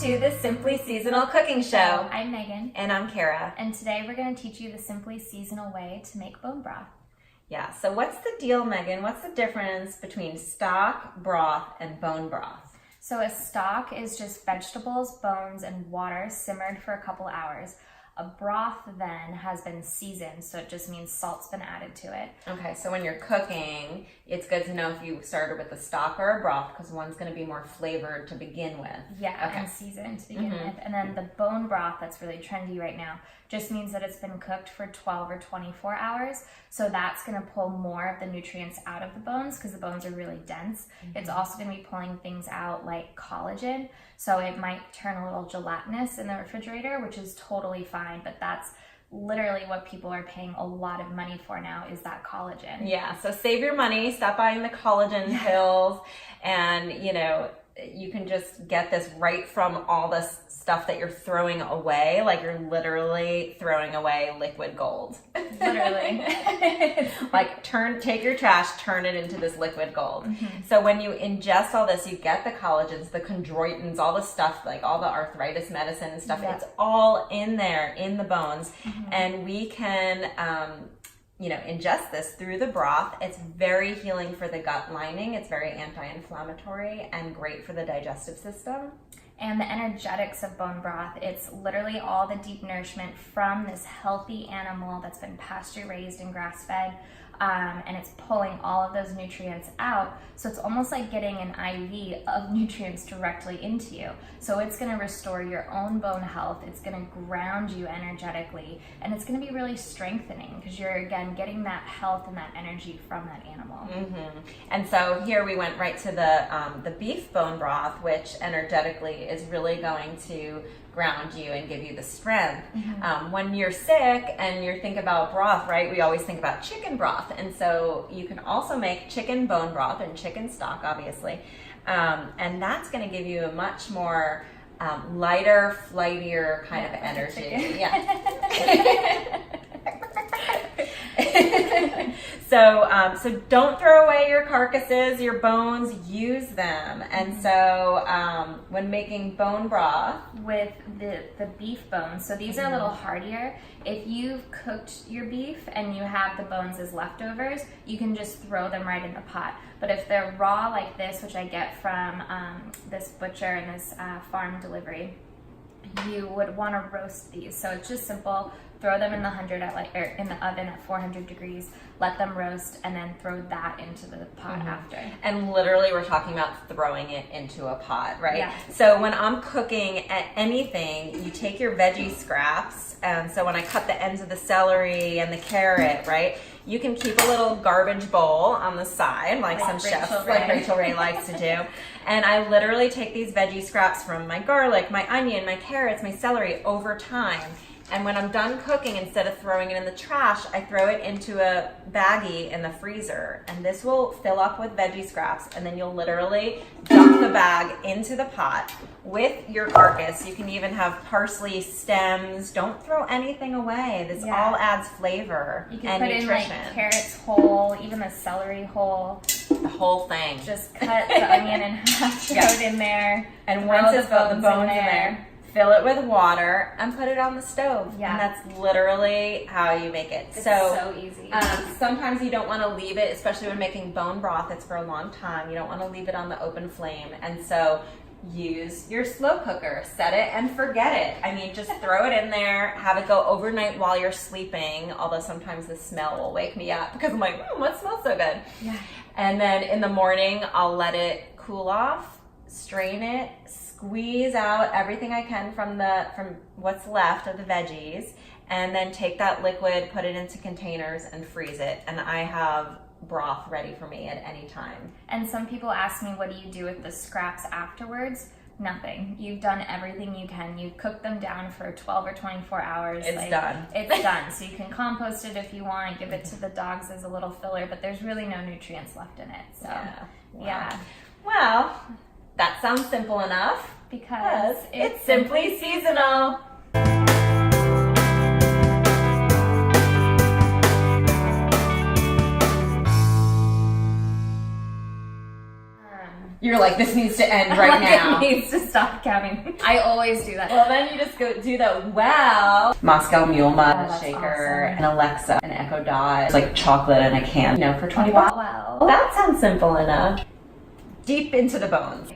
to the Simply Seasonal Cooking Show. I'm Megan. And I'm Kara. And today we're going to teach you the simply seasonal way to make bone broth. Yeah, so what's the deal, Megan? What's the difference between stock, broth, and bone broth? So a stock is just vegetables, bones, and water simmered for a couple hours. A broth then has been seasoned, so it just means salt's been added to it. Okay, so when you're cooking, it's good to know if you started with a stock or a broth because one's going to be more flavored to begin with. Yeah, and seasoned to begin with. And then the bone broth that's really trendy right now just means that it's been cooked for 12 or 24 hours. So that's going to pull more of the nutrients out of the bones because the bones are really dense. It's also going to be pulling things out like collagen. So it might turn a little gelatinous in the refrigerator, which is totally fine, but that's literally what people are paying a lot of money for now is that collagen. Yeah, so save your money, stop buying the collagen pills, and you can just get this right from all this stuff that you're throwing away, like you're literally throwing away liquid gold. Literally. Like take your trash, turn it into this liquid gold. So when you ingest all this, you get the collagens, the chondroitins, all the stuff, like all the arthritis medicine and stuff, it's all in there, in the bones. And we can ingest this through the broth. It's very healing for the gut lining. It's very anti-inflammatory and great for the digestive system. And the energetics of bone broth, it's literally all the deep nourishment from this healthy animal that's been pasture raised and grass fed. And it's pulling all of those nutrients out. So it's almost like getting an IV of nutrients directly into you. So it's going to restore your own bone health. It's going to ground you energetically. And it's going to be really strengthening because you're, again, getting that health and that energy from that animal. And so here we went right to the beef bone broth, which energetically is really going to ground you and give you the strength. When you're sick and you think about broth, right, we always think about chicken broth. And so you can also make chicken bone broth and chicken stock, obviously. And that's going to give you a much more lighter, flightier kind of energy. Yeah. So don't throw away your carcasses, your bones, use them. And so when making bone broth with the beef bones, so these are a little hardier. If you've cooked your beef and you have the bones as leftovers, you can just throw them right in the pot. But if they're raw like this, which I get from this butcher and this farm delivery, you would want to roast these. So it's just simple. Throw them in the in the oven at 400 degrees, let them roast, and then throw that into the pot after. And literally we're talking about throwing it into a pot, right? Yeah. So when I'm cooking anything, you take your veggie scraps. So when I cut the ends of the celery and the carrot, right, you can keep a little garbage bowl on the side, like some chefs, like Rachel Ray likes to do. And I literally take these veggie scraps from my garlic, my onion, my carrots, my celery over time. And when I'm done cooking, instead of throwing it in the trash, I throw it into a baggie in the freezer. And this will fill up with veggie scraps. And then you'll literally dump the bag into the pot with your carcass. You can even have parsley stems. Don't throw anything away. This all adds flavor and nutrition. You can put in like carrots whole, even the celery whole. The whole thing. Just cut the onion in half, throw it in there. And once it's got the bones in there, fill it with water and put it on the stove. Yeah. And that's literally how you make it. It's so easy. Sometimes you don't want to leave it, especially when making bone broth. It's for a long time. You don't want to leave it on the open flame. And so use your slow cooker. Set it and forget it. I mean, just throw it in there. Have it go overnight while you're sleeping. Although sometimes the smell will wake me up because I'm like, what smells so good? Yeah. And then in the morning, I'll let it cool off, strain it, squeeze out everything I can from what's left of the veggies, and then take that liquid, put it into containers and freeze it. And I have broth ready for me at any time. And some people ask me, what do you do with the scraps afterwards? Nothing. You've done everything you can. You've cooked them down for 12 or 24 hours. It's done. It's done. So you can compost it if you want, give it to the dogs as a little filler, but there's really no nutrients left in it. So, yeah. Well, that sounds simple enough because it's simply seasonal. You're like, this needs to end right like, now. It needs to stop coming. I always do that. Well, then you just go do the Moscow Mule Mud that's shaker, awesome. an Alexa, an Echo Dot. It's like chocolate in a can, for $20. Wow. That sounds simple enough. Deep into the bones.